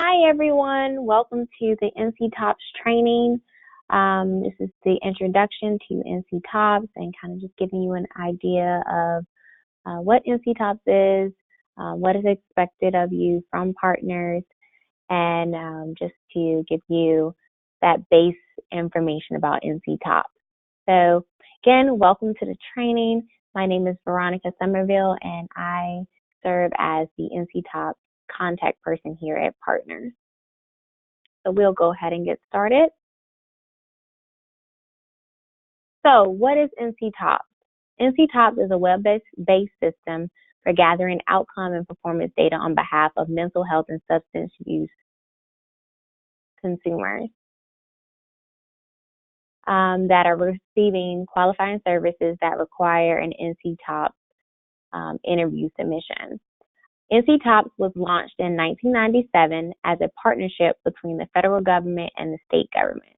Hi everyone, welcome to the NC TOPPS training. This is the introduction to NC TOPPS and kind of just giving you an idea of what NC TOPPS is, what is expected of you from partners, and just to give you that base information about NC TOPPS. So again, welcome to the training. My name is Veronica Somerville and I serve as the NC TOPPS contact person here at Partners. So we'll go ahead and get started. So what is NC TOPPS? NC TOPPS is a web-based system for gathering outcome and performance data on behalf of mental health and substance use consumers that are receiving qualifying services that require an NC TOPPS interview submission. NC TOPPS was launched in 1997 as a partnership between the federal government and the state government.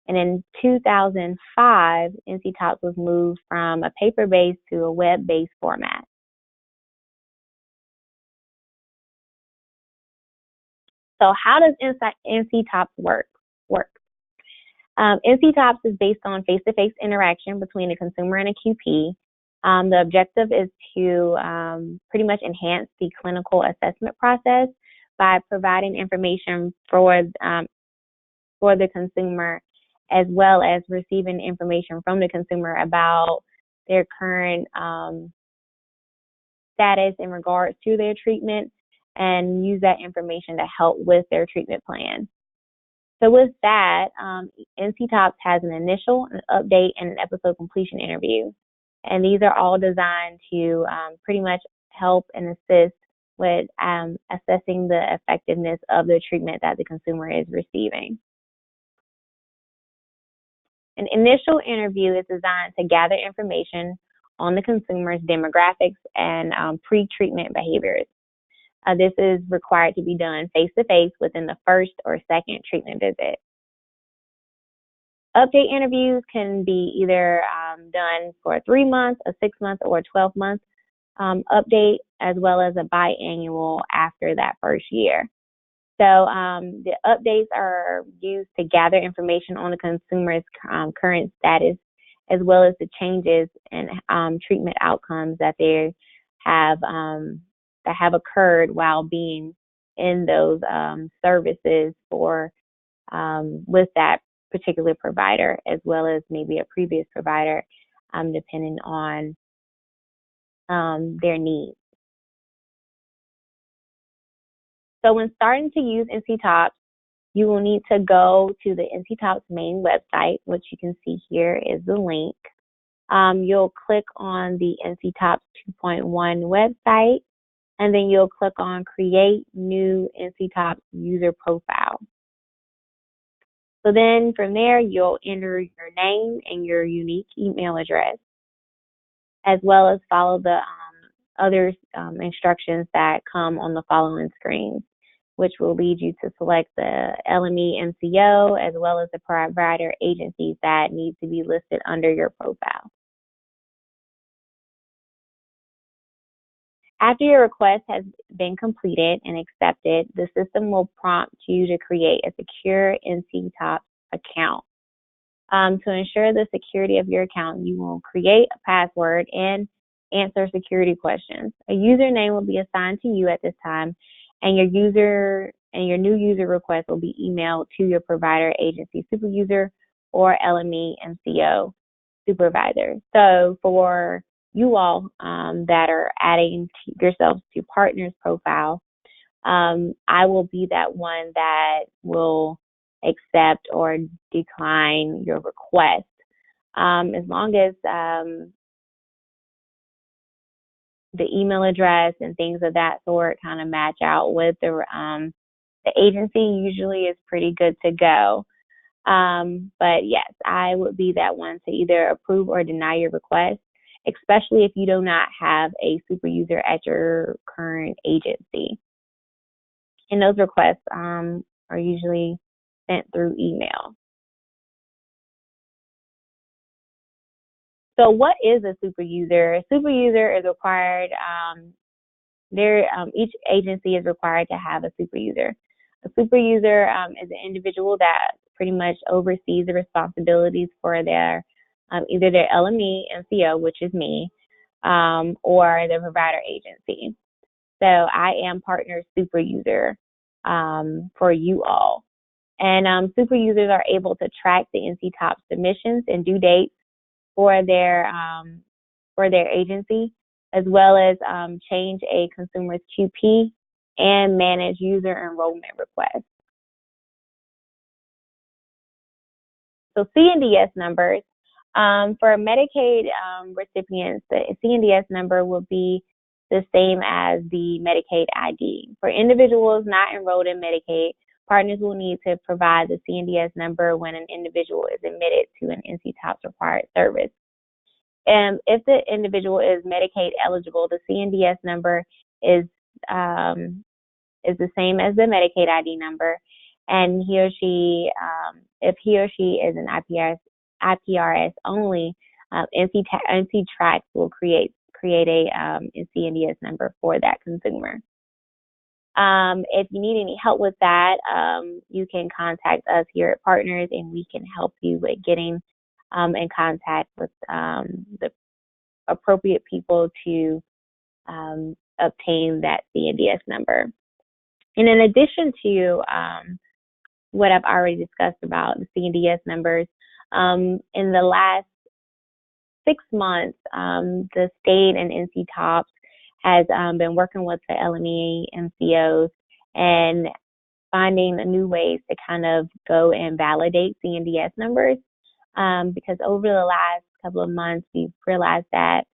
And in 2005, NC TOPPS was moved from a paper-based to a web-based format. So how does NC TOPPS work? NC TOPPS is based on face-to-face interaction between a consumer and a QP. The objective is to pretty much enhance the clinical assessment process by providing information for the consumer, as well as receiving information from the consumer about their current status in regards to their treatment, and use that information to help with their treatment plan. So with that, NC TOPPS has an initial, an update, and an episode completion interview. And these are all designed to pretty much help and assist with assessing the effectiveness of the treatment that the consumer is receiving. An initial interview is designed to gather information on the consumer's demographics and pre-treatment behaviors. This is required to be done face-to-face within the first or second treatment visit. Update interviews can be either done for a 3-month, a 6-month, or a 12-month update, as well as a biannual after that first year. So the updates are used to gather information on the consumer's current status, as well as the changes and treatment outcomes that they have occurred while being in those services for with that particular provider, as well as maybe a previous provider, depending on their needs. So when starting to use NC TOPPS, you will need to go to the NC TOPPS main website, which you can see here is the link. You'll click on the NC TOPPS 2.1 website, and then you'll click on Create New NC TOPPS User Profile. So then from there, you'll enter your name and your unique email address, as well as follow the other instructions that come on the following screens, which will lead you to select the LME MCO, as well as the provider agencies that need to be listed under your profile. After your request has been completed and accepted, the system will prompt you to create a secure NC TOPPS account. To ensure the security of your account, you will create a password and answer security questions. A username will be assigned to you at this time, and your new user request will be emailed to your provider agency superuser or LME MCO supervisor. So for you all that are adding yourselves to Partners profile, I will be that one that will accept or decline your request, as long as the email address and things of that sort kind of match out with the agency. Usually is pretty good to go. But yes, I would be that one to either approve or deny your request, especially if you do not have a super user at your current agency. And those requests are usually sent through email. So what is a super user? A super user is required, each agency is required to have a super user. A superuser is an individual that pretty much oversees the responsibilities for their either their LME, MCO, which is me, or the provider agency. So I am partner superuser for you all. And super users are able to track the NC TOPPS submissions and due dates for their agency, as well as change a consumer's QP and manage user enrollment requests. So CNDS numbers. For Medicaid recipients, the CNDS number will be the same as the Medicaid ID. For individuals not enrolled in Medicaid, partners will need to provide the CNDS number when an individual is admitted to an NC TOPPS required service. And if the individual is Medicaid eligible, the CNDS number is the same as the Medicaid ID number, and he or she, if he or she is an IPRS only, NC Tracks will create a CNDS number for that consumer. If you need any help with that, you can contact us here at Partners, and we can help you with getting in contact with the appropriate people to obtain that CNDS number. And in addition to what I've already discussed about the CNDS numbers, in the last 6 months, the state and NC TOPPS has been working with the LME MCOs and finding new ways to kind of go and validate CNDS numbers, because over the last couple of months, we've realized that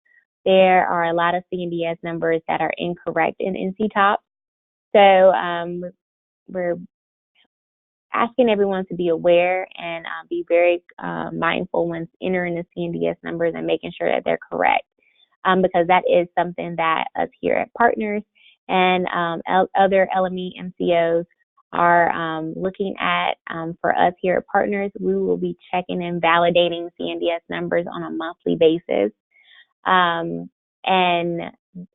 there are a lot of CNDS numbers that are incorrect in NC TOPPS. So we're asking everyone to be aware and be very mindful when entering the CNDS numbers and making sure that they're correct, because that is something that us here at Partners and other LME MCOs are looking at. For us here at Partners, we will be checking and validating CNDS numbers on a monthly basis. And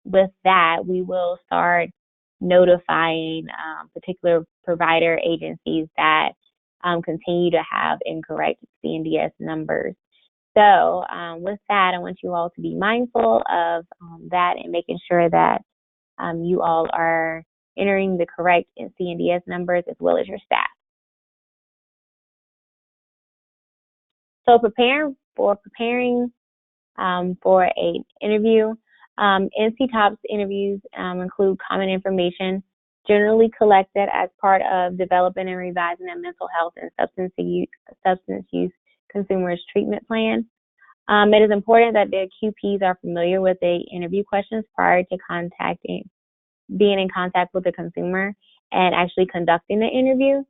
with that, we will start notifying particular provider agencies that continue to have incorrect CNDS numbers. So with that, I want you all to be mindful of that and making sure that you all are entering the correct CNDS numbers as well as your staff. So preparing for an interview, NC TOPPS interviews include common information generally collected as part of developing and revising a mental health and substance use consumers treatment plan. It is important that the QPs are familiar with the interview questions prior to being in contact with the consumer and actually conducting the interview.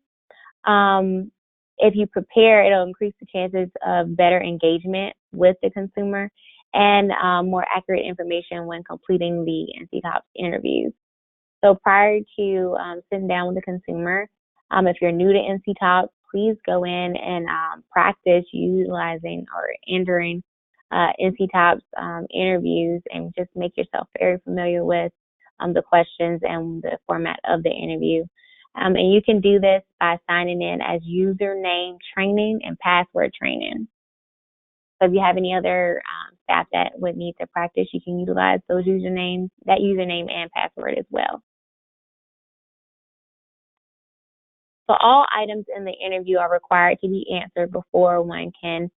If you prepare, it'll increase the chances of better engagement with the consumer and more accurate information when completing the NC TOPPS interviews. So prior to sitting down with the consumer, if you're new to NC TOPPS, please go in and practice utilizing or entering NC TOPPS interviews and just make yourself very familiar with the questions and the format of the interview. And you can do this by signing in as username training and password training. So if you have any other staff that would need to practice, you can utilize that username and password as well. So all items in the interview are required to be answered before one can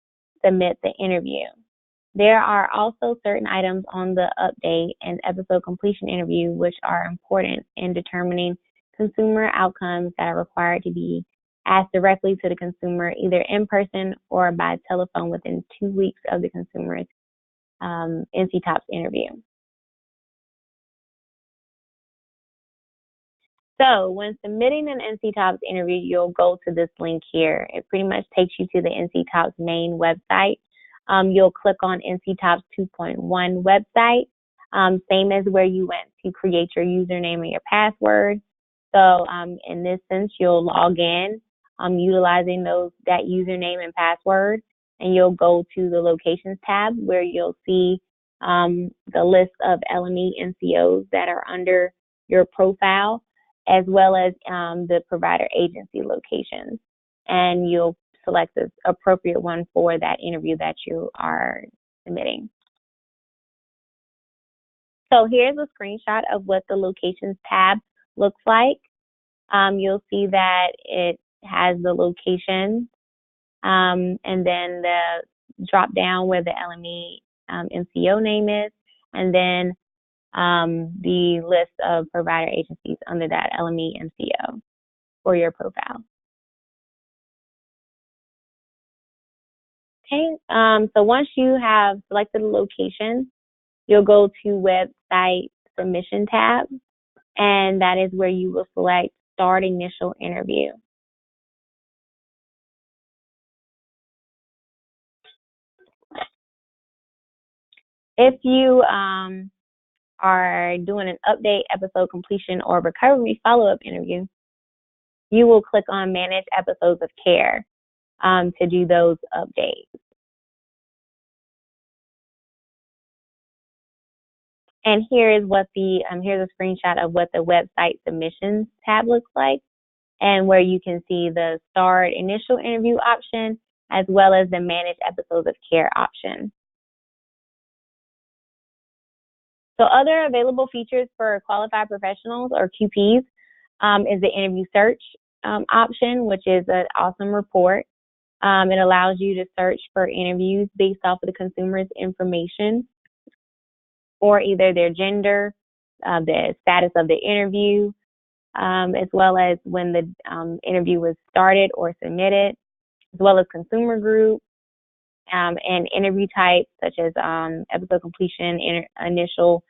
submit the interview. There are also certain items on the update and episode completion interview which are important in determining consumer outcomes that are required to be asked directly to the consumer, either in person or by telephone within 2 weeks of the consumer's NC TOPPS interview. So when submitting an NC TOPPS interview, you'll go to this link here. It pretty much takes you to the NC TOPPS main website. You'll click on NC TOPPS 2.1 website, same as where you went to create your username and your password. So in this sense, you'll log in utilizing that username and password, and you'll go to the locations tab where you'll see the list of LME NCOs that are under your profile. as well as the provider agency locations. And you'll select the appropriate one for that interview that you are submitting. So here's a screenshot of what the locations tab looks like. You'll see that it has the location, and then the drop down where the LME MCO name is, and then the list of provider agencies under that LME MCO for your profile. Okay, so once you have selected a location, you'll go to website submission tab, and that is where you will select start initial interview. If you are doing an update, episode completion, or recovery follow-up interview, you will click on Manage Episodes of Care to do those updates. And here is what here's a screenshot of what the website submissions tab looks like, and where you can see the Start Initial Interview option, as well as the Manage Episodes of Care option. So other available features for qualified professionals or QPs is the interview search option, which is an awesome report. It allows you to search for interviews based off of the consumer's information, or either their gender, the status of the interview, as well as when the interview was started or submitted, as well as consumer group, and interview types such as episode completion, initial,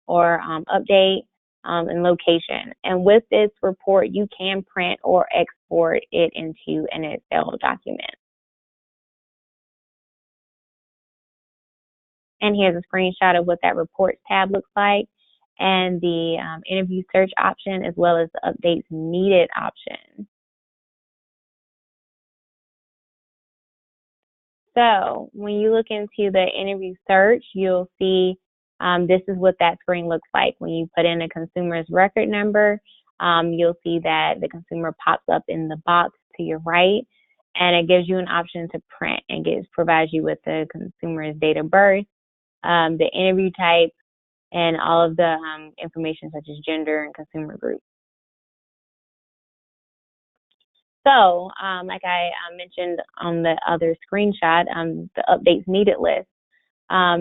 or update, and location. And with this report, you can print or export it into an Excel document. And here's a screenshot of what that reports tab looks like, and the interview search option, as well as the updates needed option. So when you look into the interview search, you'll see this is what that screen looks like. When you put in a consumer's record number, you'll see that the consumer pops up in the box to your right, and it gives you an option to print and provides you with the consumer's date of birth, the interview type, and all of the information such as gender and consumer group. So, like I mentioned on the other screenshot, the updates needed list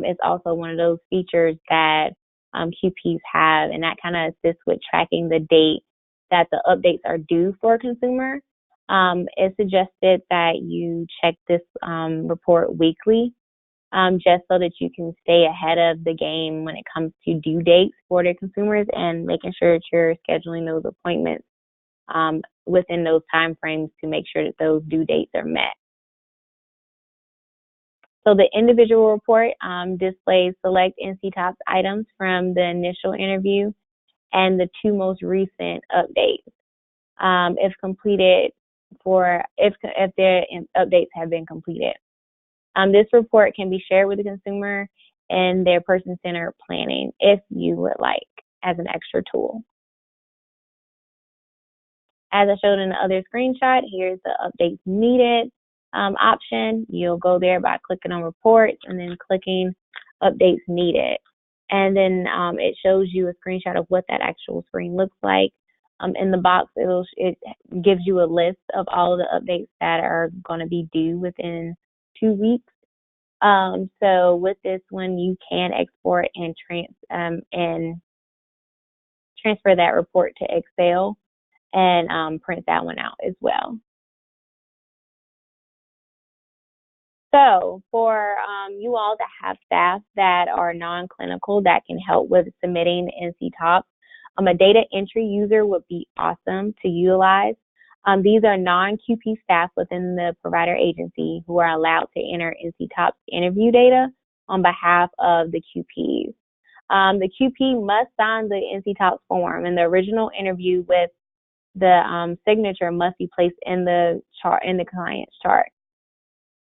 is also one of those features that QPs have, and that kind of assists with tracking the date that the updates are due for a consumer. It's suggested that you check this report weekly, just so that you can stay ahead of the game when it comes to due dates for their consumers, and making sure that you're scheduling those appointments within those time frames to make sure that those due dates are met. So the individual report displays select NC TOPPS items from the initial interview and the 2 most recent updates. If completed, if their updates have been completed. This report can be shared with the consumer in their person-centered planning if you would like, as an extra tool. As I showed in the other screenshot, here's the updates needed option. You'll go there by clicking on reports and then clicking updates needed. And then it shows you a screenshot of what that actual screen looks like. In the box, it gives you a list of all of the updates that are going to be due within 2 weeks. So with this one, you can export and transfer that report to Excel, and print that one out as well. So for you all that have staff that are non-clinical that can help with submitting NC TOPPS, a data entry user would be awesome to utilize. These are non-QP staff within the provider agency who are allowed to enter NC TOPPS interview data on behalf of the QPs. The QP must sign the NC TOPPS form, and the original interview with the signature must be placed in the chart, in the client's chart.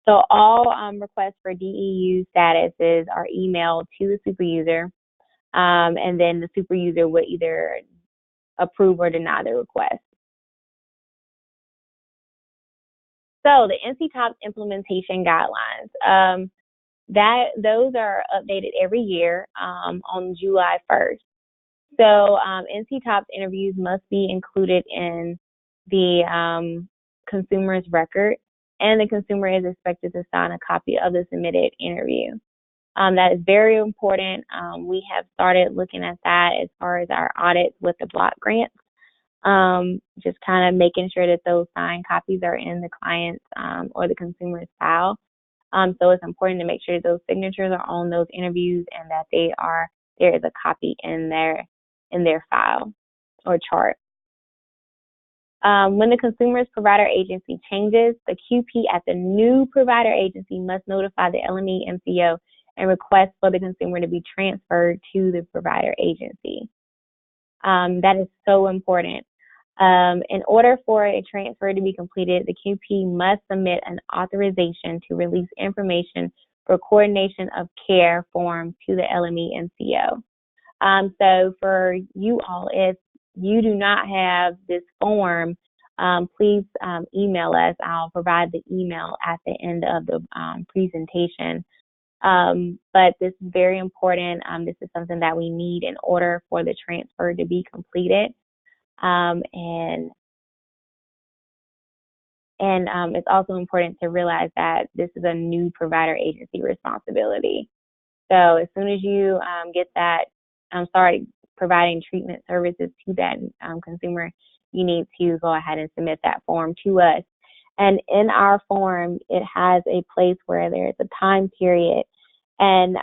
So all requests for DEU statuses are emailed to the superuser, and then the superuser would either approve or deny the request. So the NC TOPPS implementation guidelines, those are updated every year on July 1st. So NC TOPPS interviews must be included in the consumer's record, and the consumer is expected to sign a copy of the submitted interview. That is very important. We have started looking at that as far as our audits with the block grants. Just kind of making sure that those signed copies are in the client's or the consumer's file. So it's important to make sure those signatures are on those interviews and that there is a copy in their file or chart. When the consumer's provider agency changes, the QP at the new provider agency must notify the LME MCO and request for the consumer to be transferred to the provider agency. That is so important. In order for a transfer to be completed, the QP must submit an authorization to release information for coordination of care form to the LME MCO. So for you all, if you do not have this form, please email us. I'll provide the email at the end of the presentation. But this is very important. This is something that we need in order for the transfer to be completed. And it's also important to realize that this is a new provider agency responsibility. So as soon as you get that, start providing treatment services to that consumer, you need to go ahead and submit that form to us. And in our form, it has a place where there's a time period. And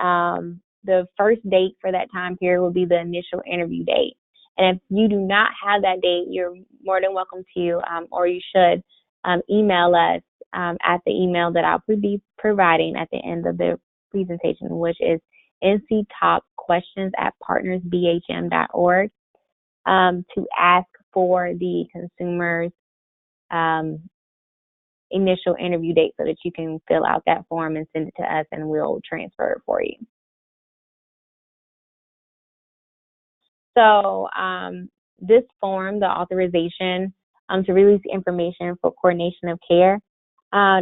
the first date for that time period will be the initial interview date. And if you do not have that date, you're more than welcome to, or you should, email us at the email that I'll be providing at the end of the presentation, which is nctopsquestions@partnersbhm.org, to ask for the consumer's initial interview date so that you can fill out that form and send it to us and we'll transfer it for you. So this form, the authorization to release information for coordination of care,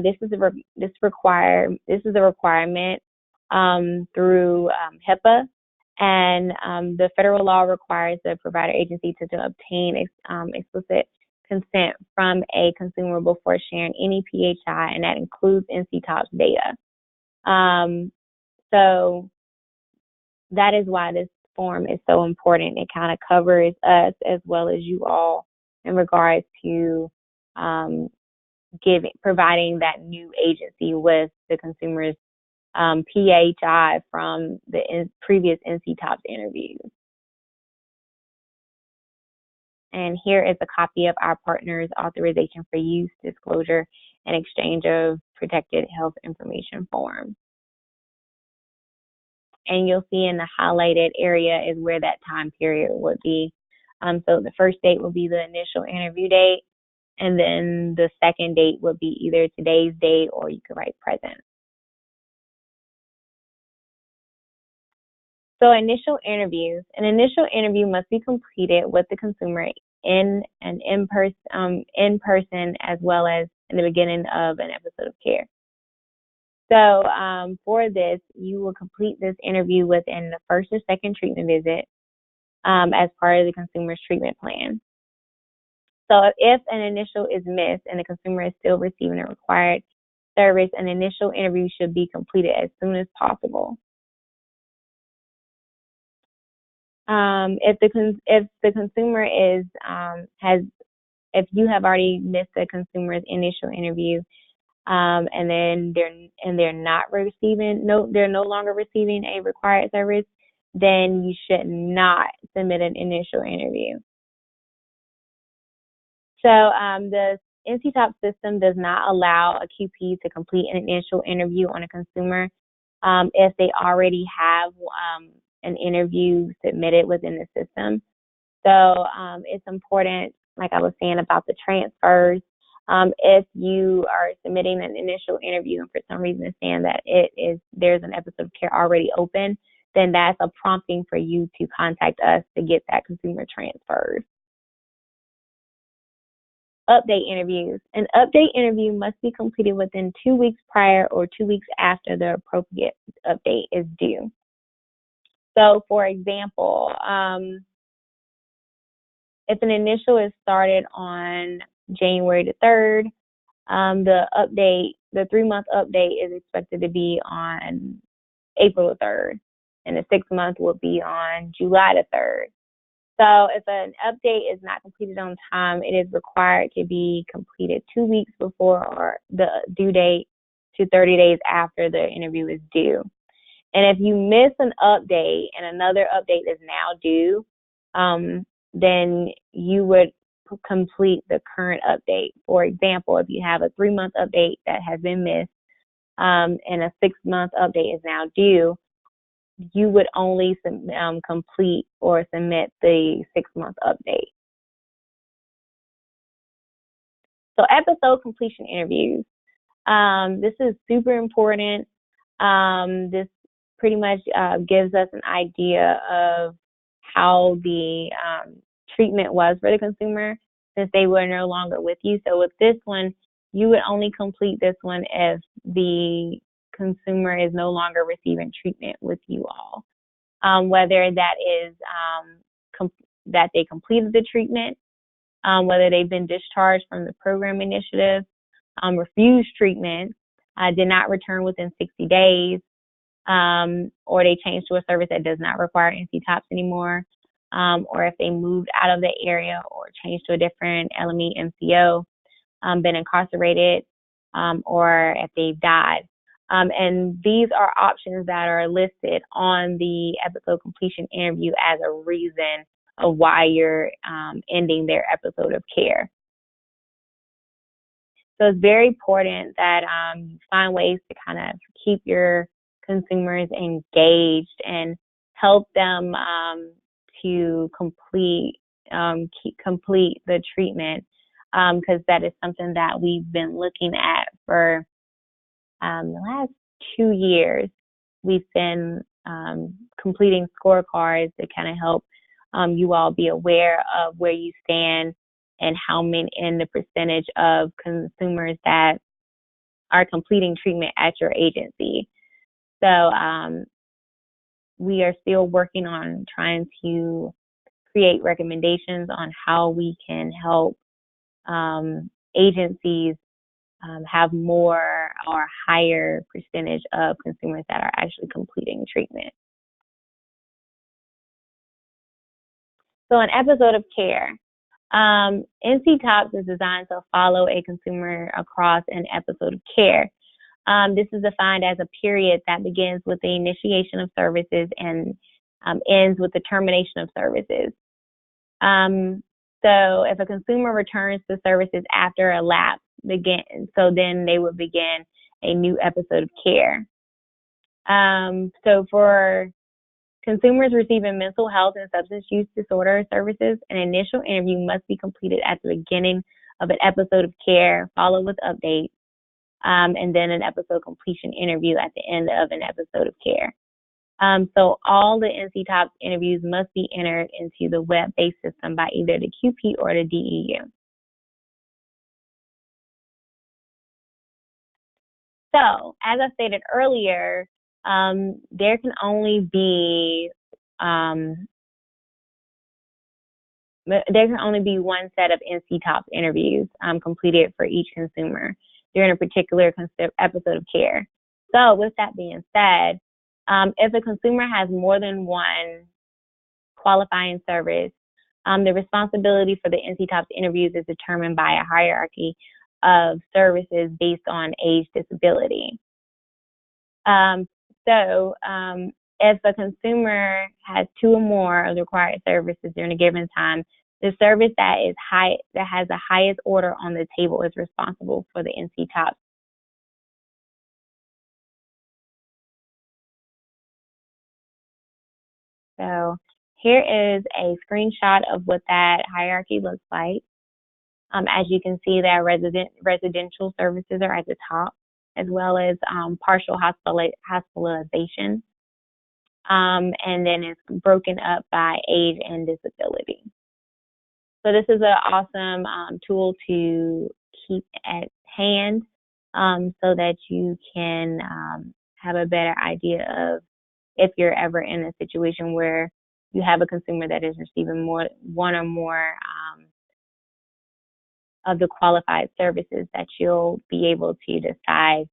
this is a requirement through HIPAA, and the federal law requires the provider agency to obtain explicit consent from a consumer before sharing any PHI, and that includes NC TOPPS data. So that is why this form is so important. It kind of covers us as well as you all in regards to providing that new agency with the consumer's PHI from the previous NC TOPPS interviews. And here is a copy of our partner's authorization for use, disclosure, and exchange of protected health information form. And you'll see in the highlighted area is where that time period would be. So the first date will be the initial interview date, and then the second date would be either today's date or you could write present. So initial interviews. An initial interview must be completed with the consumer in person as well as in the beginning of an episode of care. So for this, you will complete this interview within the first or second treatment visit as part of the consumer's treatment plan. So if an initial is missed and the consumer is still receiving a required service, an initial interview should be completed as soon as possible. If the consumer is if you have already missed the consumer's initial interview, and then they're no longer receiving a required service, then you should not submit an initial interview. So the NC TOPPS system does not allow a QP to complete an initial interview on a consumer if they already have an interview submitted within the system. So it's important, like I was saying about the transfers, if you are submitting an initial interview and for some reason it's saying that there's an episode of care already open, then that's a prompting for you to contact us to get that consumer transferred. Update interviews. An update interview must be completed within 2 weeks prior or 2 weeks after the appropriate update is due. So, for example, if an initial is started on January the 3rd, the 3-month update is expected to be on April the 3rd, and the 6-month will be on July the 3rd. So if an update is not completed on time, it is required to be completed 2 weeks before the due date to 30 days after the interview is due. And if you miss an update and another update is now due, then you would complete the current update. For example, if you have a 3-month update that has been missed, and a 6-month update is now due, you would only complete or submit the 6-month update. So episode completion interviews. This is super important. This pretty much gives us an idea of how the treatment was for the consumer since they were no longer with you. So with this one, you would only complete this one if the consumer is no longer receiving treatment with you all. Whether that is that they completed the treatment, whether they've been discharged from the program initiative, refused treatment, did not return within 60 days, or they changed to a service that does not require NC TOPPS anymore, or if they moved out of the area or changed to a different LME MCO, been incarcerated, or if they've died. And these are options that are listed on the episode completion interview as a reason of why you're ending their episode of care. So it's very important that you find ways to kind of keep your consumers engaged and help them to complete the treatment, because that is something that we've been looking at for the last 2 years. We've been completing scorecards to kind of help you all be aware of where you stand and how many and the percentage of consumers that are completing treatment at your agency. So we are still working on trying to create recommendations on how we can help agencies have more or higher percentage of consumers that are actually completing treatment. So an episode of care. NC TOPPS is designed to follow a consumer across an episode of care. This is defined as a period that begins with the initiation of services and ends with the termination of services. So if a consumer returns to services after a lapse, then they would begin a new episode of care. So for consumers receiving mental health and substance use disorder services, an initial interview must be completed at the beginning of an episode of care, followed with updates, and then an episode completion interview at the end of an episode of care. So all the NC TOPPS interviews must be entered into the web-based system by either the QP or the DEU. So, as I stated earlier, there can only be one set of NC TOPPS interviews completed for each consumer during a particular episode of care. So, with that being said, if a consumer has more than one qualifying service, the responsibility for the NC TOPPS interviews is determined by a hierarchy of services based on age disability. If a consumer has 2 or more of the required services during a given time, the service that has the highest order on the table is responsible for the NC TOPPS. So here is a screenshot of what that hierarchy looks like. As you can see, that residential services are at the top, as well as partial hospitalization. And then it's broken up by age and disability. So this is an awesome tool to keep at hand so that you can have a better idea of if you're ever in a situation where you have a consumer that is receiving one or more of the qualified services, that you'll be able to decide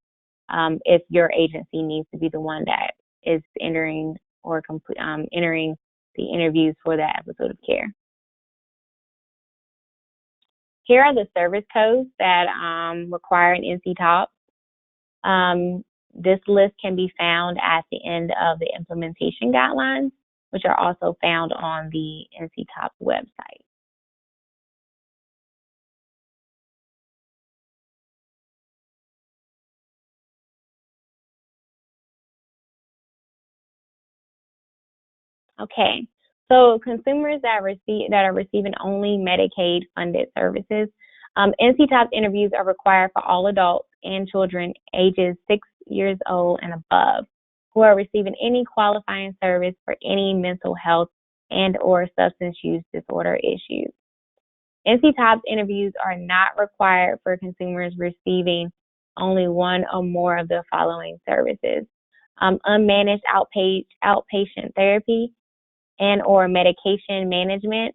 if your agency needs to be the one that is entering or entering the interviews for that episode of care. Here are the service codes that require an NC TOPPS. This list can be found at the end of the implementation guidelines, which are also found on the NC TOPPS website. Okay, so consumers that are receiving only Medicaid funded services, NC TOPPS interviews are required for all adults and children ages 6 years old and above who are receiving any qualifying service for any mental health and or substance use disorder issues. NC TOPPS interviews are not required for consumers receiving only one or more of the following services: unmanaged outpatient therapy and or medication management,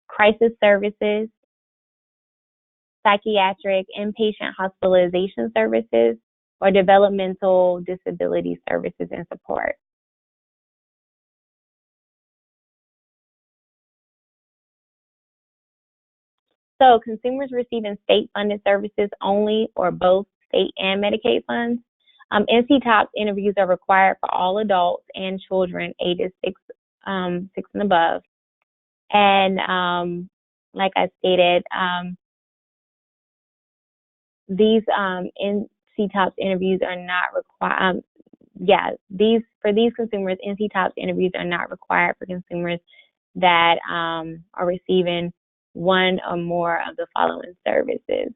crisis services, psychiatric inpatient hospitalization services, or developmental disability services and support. So consumers receiving state-funded services only or both state and Medicaid funds, NC TOPPS interviews are required for all adults and children ages 6 and above. And like I stated, these NC TOPPS interviews are not required. For these consumers, NC TOPPS interviews are not required for consumers that are receiving one or more of the following services.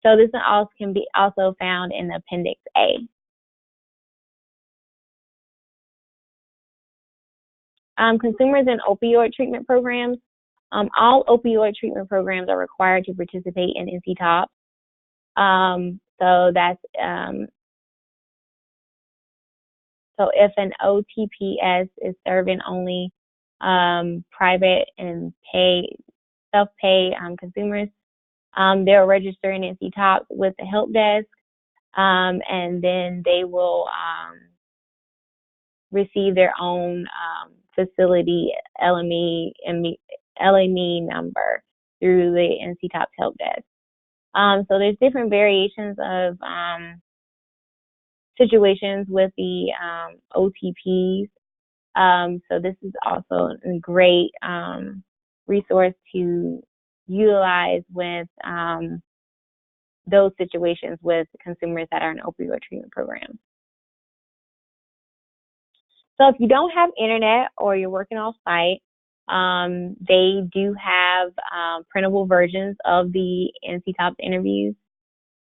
So this also can be also found in Appendix A. Consumers in opioid treatment programs. All opioid treatment programs are required to participate in NC TOPPS. So that's so if an OTPS is serving only private and self-pay consumers, they'll register in NC TOPPS with the help desk, and then they will receive their own facility LME number through the NC TOPPS help desk. So there's different variations of situations with the OTPs. So this is also a great resource to utilize with those situations with consumers that are in opioid treatment programs. So if you don't have internet or you're working off site, they do have printable versions of the NC TOPPS interviews,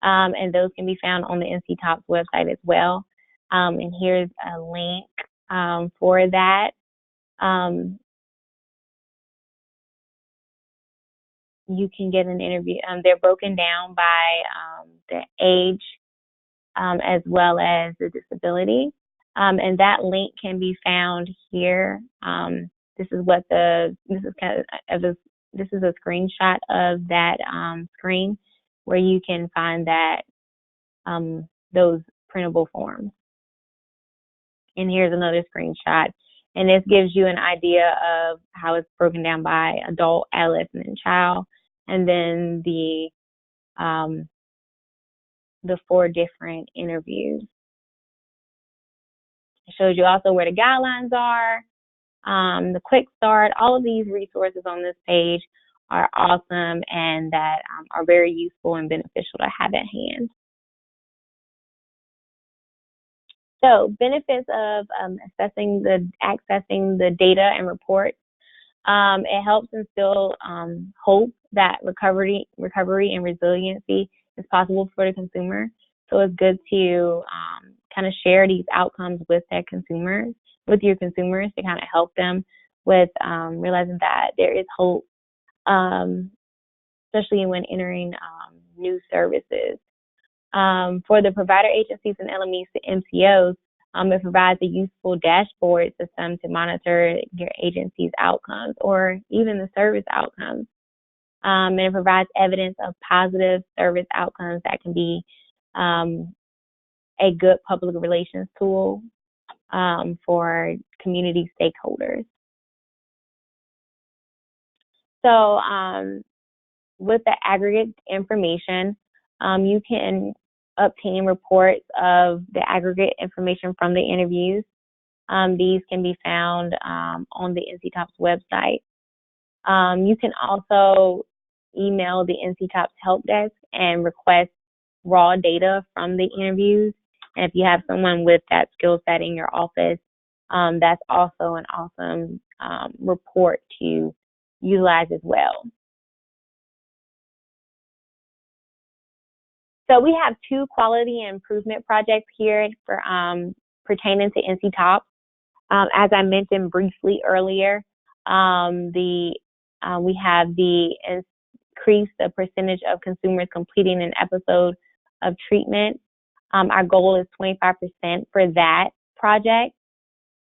and those can be found on the NC TOPPS website as well. And here's a link for that. You can get an interview. They're broken down by the age as well as the disability. And that link can be found here. This is a screenshot of that screen where you can find that those printable forms. And here's another screenshot. And this gives you an idea of how it's broken down by adult, adolescent, and child. And then the 4 different interviews. It shows you also where the guidelines are, the quick start. All of these resources on this page are awesome and that are very useful and beneficial to have at hand. So benefits of accessing the data and reports. It helps instill hope that recovery and resiliency is possible for the consumer. So it's good to kind of share these outcomes with your consumers to kind of help them with realizing that there is hope, especially when entering new services. For the provider agencies and LMEs to MCOs, it provides a useful dashboard system to monitor your agency's outcomes or even the service outcomes. And it provides evidence of positive service outcomes that can be a good public relations tool for community stakeholders. So with the aggregate information, you can obtain reports of the aggregate information from the interviews. These can be found on the NC-TOPPS website. You can also email the NC-TOPPS help desk and request raw data from the interviews. And if you have someone with that skill set in your office, that's also an awesome report to utilize as well. So we have 2 quality improvement projects here for pertaining to NC-TOPPS. As I mentioned briefly earlier, we have the increase the percentage of consumers completing an episode of treatment. Our goal is 25% for that project.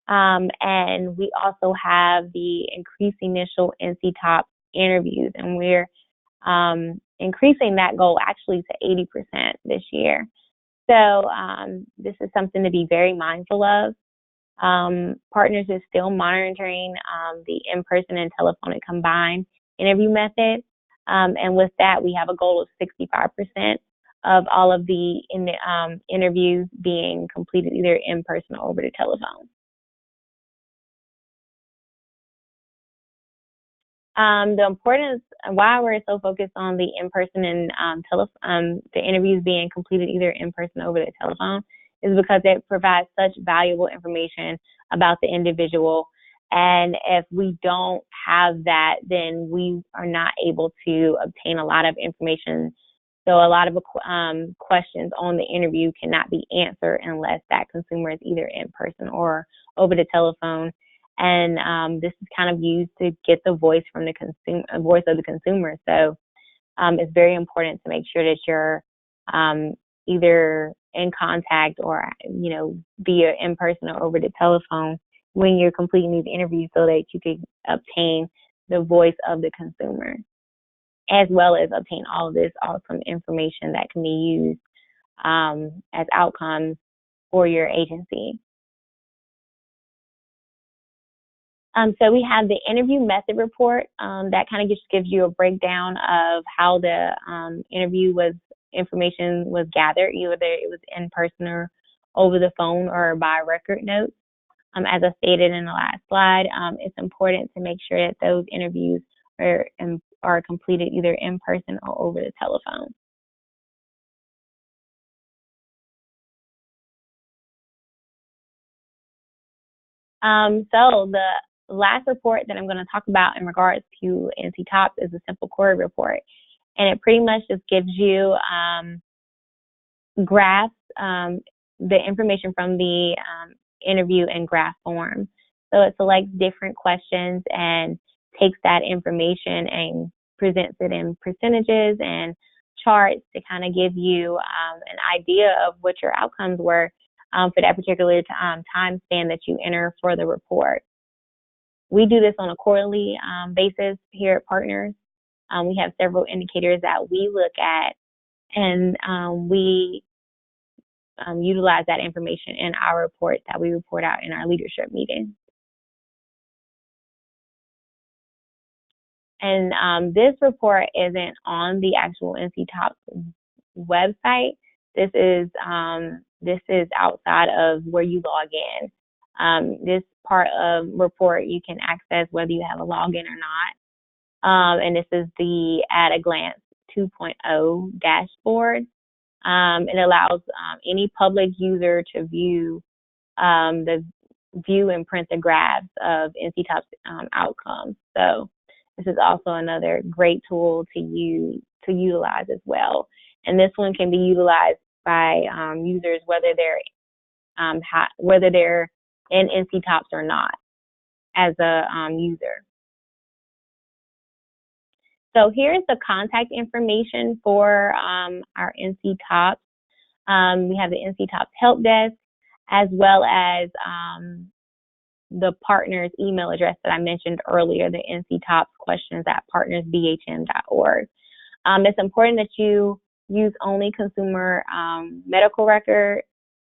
And we also have the increased initial NC-TOPPS interviews, and we're increasing that goal actually to 80% this year. So this is something to be very mindful of. Partners is still monitoring the in-person and telephonic combined interview method. And with that, we have a goal of 65% of all of the interviews being completed either in person or over the telephone. The importance, why we're so focused on the in-person and the interviews being completed either in person or over the telephone, is because it provides such valuable information about the individual. And if we don't have that, then we are not able to obtain a lot of information. So a lot of questions on the interview cannot be answered unless that consumer is either in person or over the telephone. And this is kind of used to get the voice from the voice of the consumer. So it's very important to make sure that you're either in contact or, via in person or over the telephone when you're completing these interviews, so that you can obtain the voice of the consumer, as well as obtain all of this awesome information that can be used as outcomes for your agency. So we have the interview method report that kind of just gives you a breakdown of how the information was gathered, either it was in person or over the phone or by record notes. As I stated in the last slide, it's important to make sure that those interviews are completed either in person or over the telephone. So the last report that I'm going to talk about in regards to NC-TOPPS is a simple query report. And it pretty much just gives you graphs, the information from the interview in graph form. So it selects different questions and takes that information and presents it in percentages and charts to kind of give you an idea of what your outcomes were for that particular time span that you enter for the report. We do this on a quarterly basis here at Partners. We have several indicators that we look at, and we utilize that information in our report that we report out in our leadership meeting. And this report isn't on the actual NC-TOPPS website. This is outside of where you log in. This part of report you can access whether you have a login or not. And this is the At a Glance 2.0 dashboard. It allows any public user to view and print the graphs of NC-TOPPS outcomes. So this is also another great tool to utilize as well. And this one can be utilized by users whether they're in NC-TOPPS or not. as a user. So here's the contact information for our NC TOPPS. We have the NC TOPPS help desk, as well as the partner's email address that I mentioned earlier, the NC TOPPS questions at partnersbhm.org. It's important that you use only consumer medical record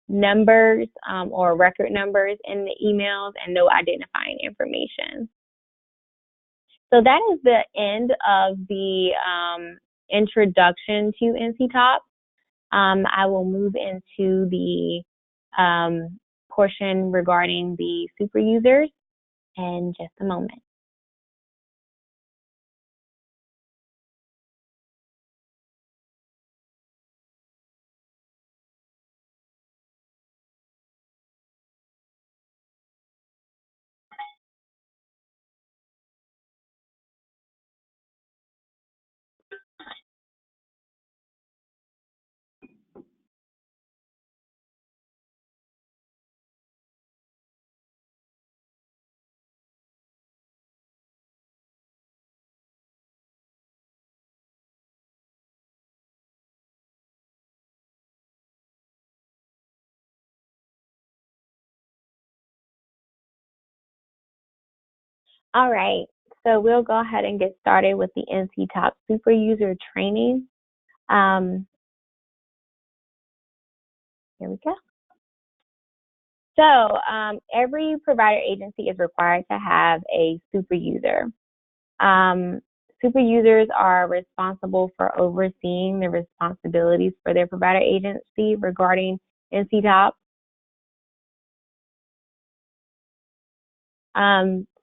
numbers or record numbers in the emails and no identifying information. So that is the end of the introduction to NC TOPPS. I will move into the portion regarding the super users in just a moment. All right, so we'll go ahead and get started with the NC TOPPS super user training. Here we go. So every provider agency is required to have a super user. Super users are responsible for overseeing the responsibilities for their provider agency regarding NC TOPPS.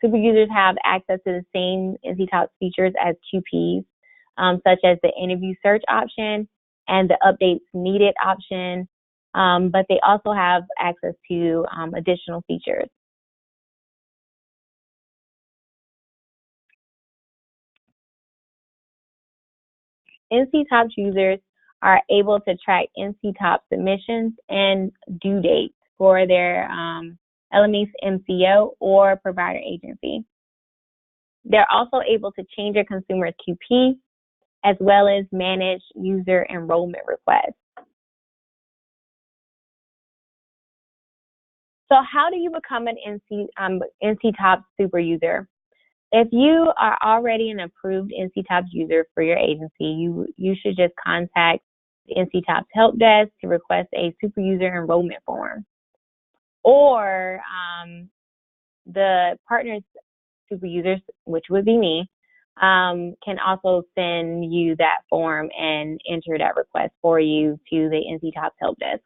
Super users have access to the same NC TOPPS features as QPs, such as the interview search option and the updates needed option, but they also have access to additional features. NC TOPPS users are able to track NC TOPPS submissions and due dates for their LMS MCO or provider agency. They're also able to change a consumer's QP as well as manage user enrollment requests. So how do you become an NC TOPPS super user? If you are already an approved NC TOPPS user for your agency, you should just contact the NC TOPPS help desk to request a super user enrollment form. Or the partner's super users, which would be me, can also send you that form and enter that request for you to the NC TOPPS help desk.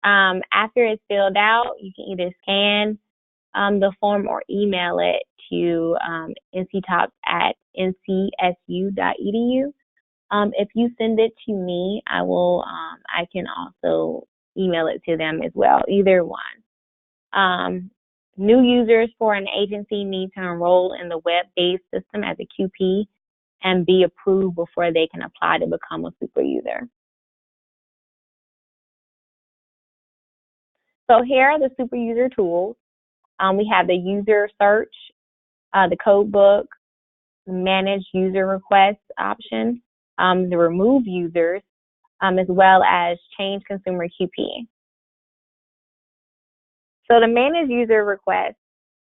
After it's filled out, you can either scan the form or email it to nctops@ncsu.edu. If you send it to me, I can also email it to them as well, either one. New users for an agency need to enroll in the web-based system as a QP and be approved before they can apply to become a super user. So here are the super user tools. We have the user search, the code book, manage user requests option, the remove users, as well as change consumer QP. So the manage user request,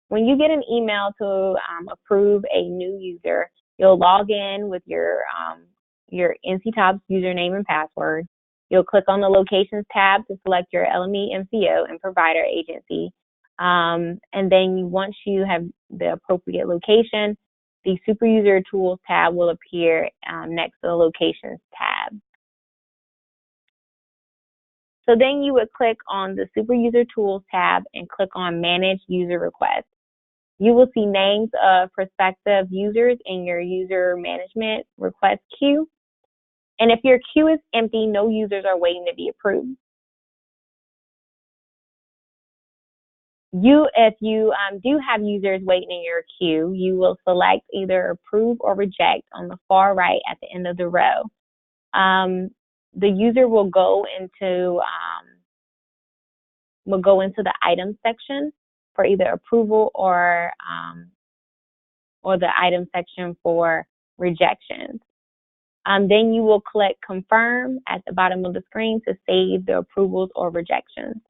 when you get an email to approve a new user, you'll log in with your NC TOPPS username and password. You'll click on the Locations tab to select your LME, MCO, and provider agency. And then once you have the appropriate location, the Super User Tools tab will appear next to the Locations tab. So then you would click on the Super User Tools tab and click on Manage User Requests. You will see names of prospective users in your user management request queue. And if your queue is empty, no users are waiting to be approved. If you do have users waiting in your queue, you will select either approve or reject on the far right at the end of the row. The user will go into the items section, for either approval or the item section for rejections. Then you will click confirm at the bottom of the screen to save the approvals or rejections.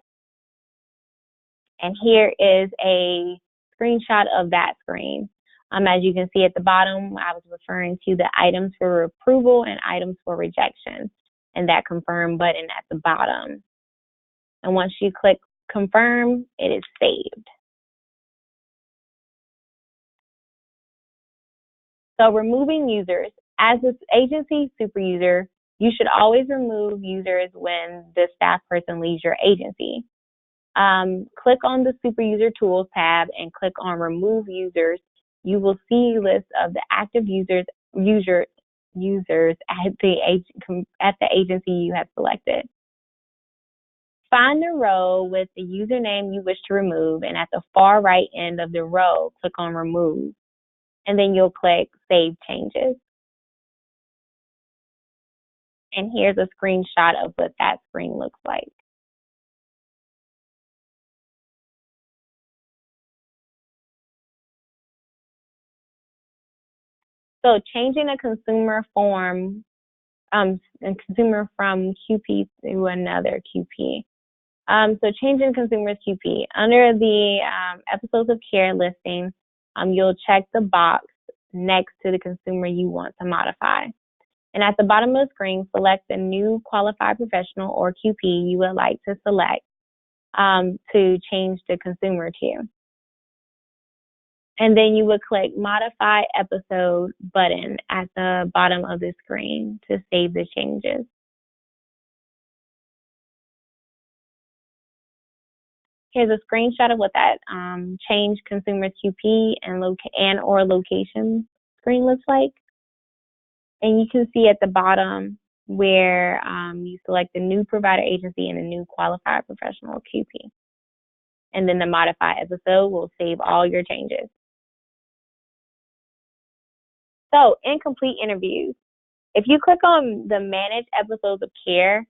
And here is a screenshot of that screen. As you can see at the bottom, I was referring to the items for approval and items for rejection, and that confirm button at the bottom. And once you click confirm, it is saved. So removing users. As an agency super user, you should always remove users when the staff person leaves your agency. Click on the Super User Tools tab and click on Remove Users. You will see a list of the active users at the agency you have selected. Find the row with the username you wish to remove, and at the far right end of the row, click on Remove, and then you'll click Save Changes. And here's a screenshot of what that screen looks like. So changing a consumer from QP to another QP. So changing consumer's QP. Under the episodes of care listing, you'll check the box next to the consumer you want to modify. And at the bottom of the screen, select the new qualified professional or QP you would like to select to change the consumer to. And then you would click Modify Episode button at the bottom of the screen to save the changes. Here's a screenshot of what that change consumer QP and or location screen looks like. And you can see at the bottom where you select the new provider agency and the new qualified professional QP. And then the modify episode will save all your changes. So, incomplete interviews. If you click on the Manage Episodes of Care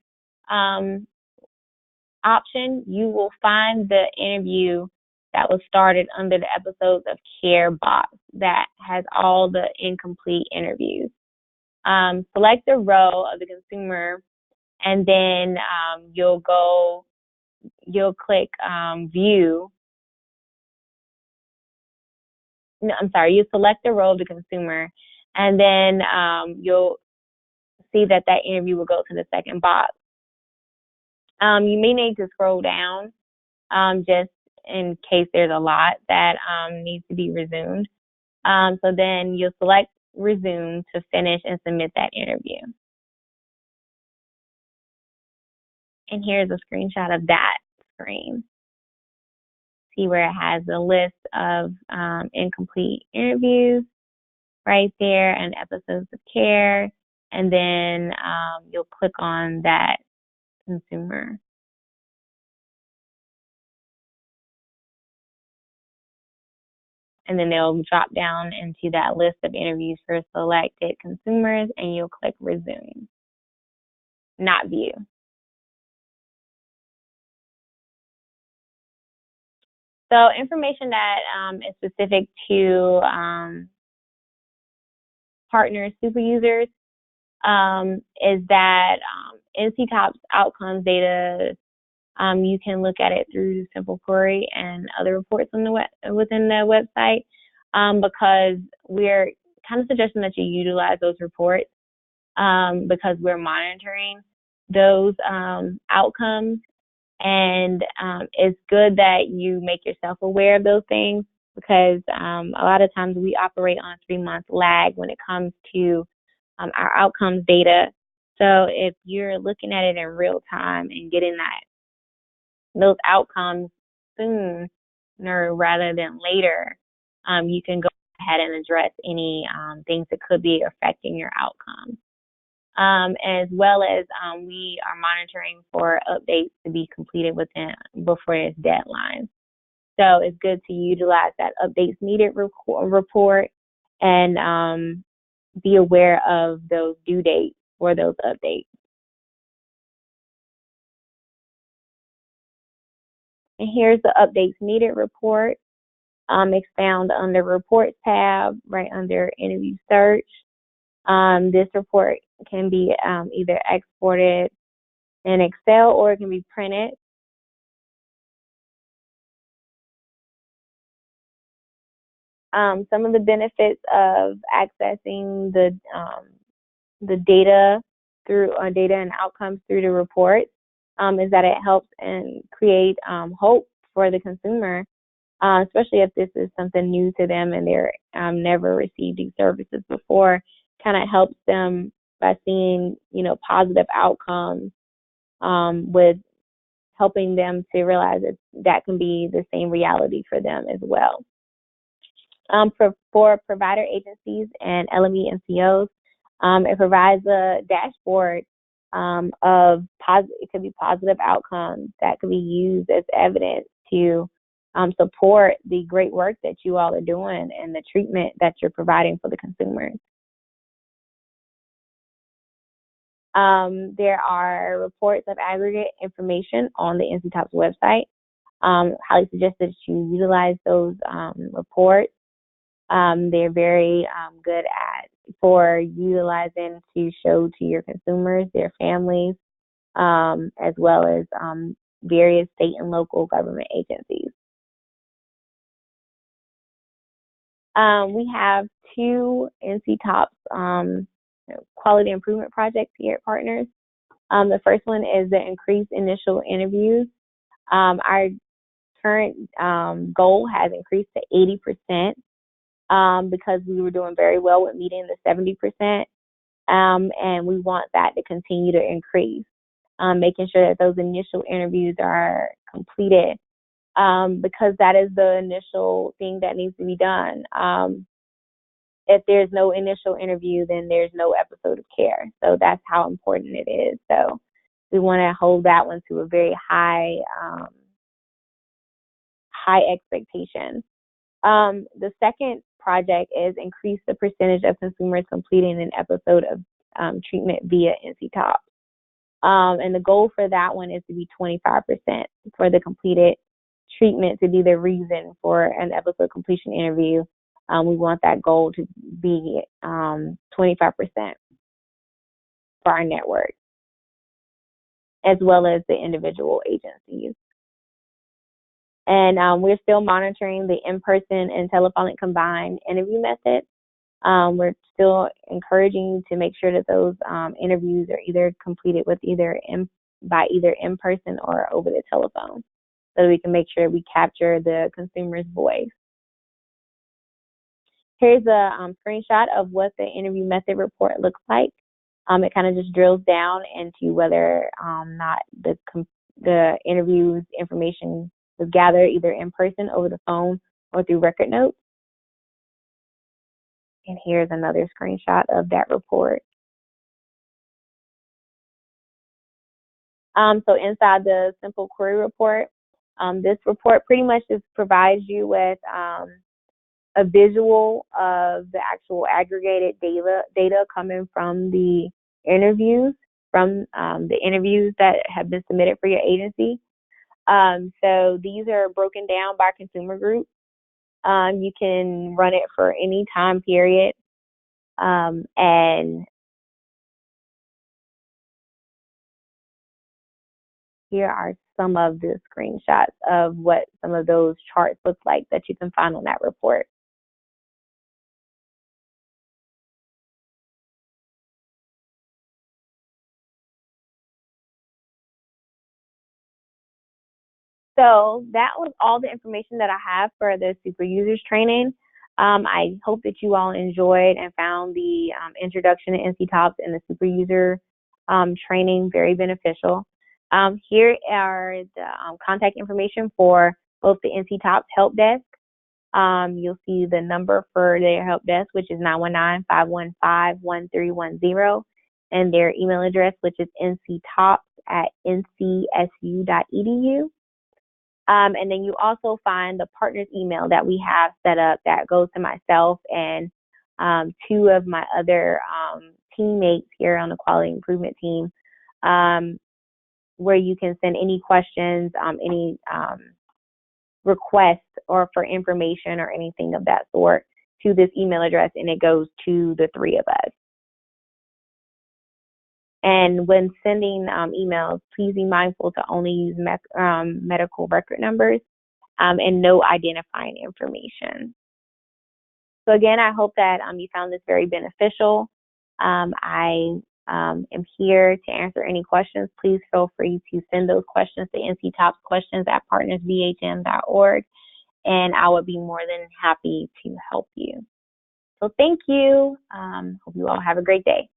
option, you will find the interview that was started under the Episodes of Care box that has all the incomplete interviews. Select the row of the consumer, and then you'll click View. No, I'm sorry, you select the row of the consumer, and then you'll see that interview will go to the second box. You may need to scroll down just in case there's a lot that needs to be resumed. So then you'll select Resume to finish and submit that interview. And here's a screenshot of that screen. See where it has a list of incomplete interviews right there and episodes of care. And then you'll click on that consumer. And then they'll drop down into that list of interviews for selected consumers, and you'll click Resume, not View. So information that is specific to partner super users is that NC TOPPS outcomes data, you can look at it through Simple Query and other reports on within the website because we're kind of suggesting that you utilize those reports because we're monitoring those outcomes. And it's good that you make yourself aware of those things because a lot of times we operate on a 3-month lag when it comes to our outcomes data. So if you're looking at it in real time and getting those outcomes sooner rather than later, you can go ahead and address any things that could be affecting your outcomes. As well as we are monitoring for updates to be completed before its deadline. So it's good to utilize that updates needed report and be aware of those due dates for those updates. And here's the updates needed report. It's found under Reports tab, right under Interview Search. This report can be either exported in Excel or it can be printed. Some of the benefits of accessing the data through data and outcomes through the reports is that it helps and create hope for the consumer, especially if this is something new to them and they're never received these services before. Kind of helps them by seeing, positive outcomes, with helping them to realize that that can be the same reality for them as well. For provider agencies and LME NCOs, it provides a dashboard of it could be positive outcomes that could be used as evidence to support the great work that you all are doing and the treatment that you're providing for the consumers. There are reports of aggregate information on the NC TOPPS website. Highly suggest that you utilize those reports. They're very good for utilizing to show to your consumers, their families, as well as various state and local government agencies. We have 2 NC TOPPS quality improvement projects here at Partners. The first one is the increased initial interviews. Our current goal has increased to 80%. Because we were doing very well with meeting the 70%, and we want that to continue to increase, making sure that those initial interviews are completed, because that is the initial thing that needs to be done. If there's no initial interview, then there's no episode of care. So that's how important it is. So we want to hold that one to a very high expectation. The second project is increase the percentage of consumers completing an episode of treatment via NC TOPPS. And the goal for that one is to be 25% for the completed treatment to be the reason for an episode completion interview. We want that goal to be 25% for our network, as well as the individual agencies. And we're still monitoring the in-person and telephonic combined interview method. We're still encouraging you to make sure that those interviews are either completed with by either in person or over the telephone, so we can make sure we capture the consumer's voice. Here's a screenshot of what the interview method report looks like. It kind of just drills down into whether not the interview's information was gathered either in person, over the phone, or through record notes. And here's another screenshot of that report. So inside the simple query report, this report pretty much just provides you with a visual of the actual aggregated data coming from the interviews, that have been submitted for your agency. So these are broken down by consumer group. You can run it for any time period. And here are some of the screenshots of what some of those charts look like that you can find on that report. So that was all the information that I have for the Superusers training. I hope that you all enjoyed and found the introduction to NC TOPPS and the Superuser training very beneficial. Here are the contact information for both the NC TOPPS help desk. You'll see the number for their help desk, which is 919-515-1310, and their email address, which is nctops@ncsu.edu. And then you also find the partners email that we have set up that goes to myself and 2 of my other teammates here on the quality improvement team, where you can send any questions, any request or for information or anything of that sort to this email address, and it goes to the three of us. And when sending emails, please be mindful to only use medical record numbers and no identifying information. So again, I hope that you found this very beneficial. I am here to answer any questions. Please feel free to send those questions to nctopsquestions@partnersbhm.org, and I would be more than happy to help you. So thank you. Hope you all have a great day.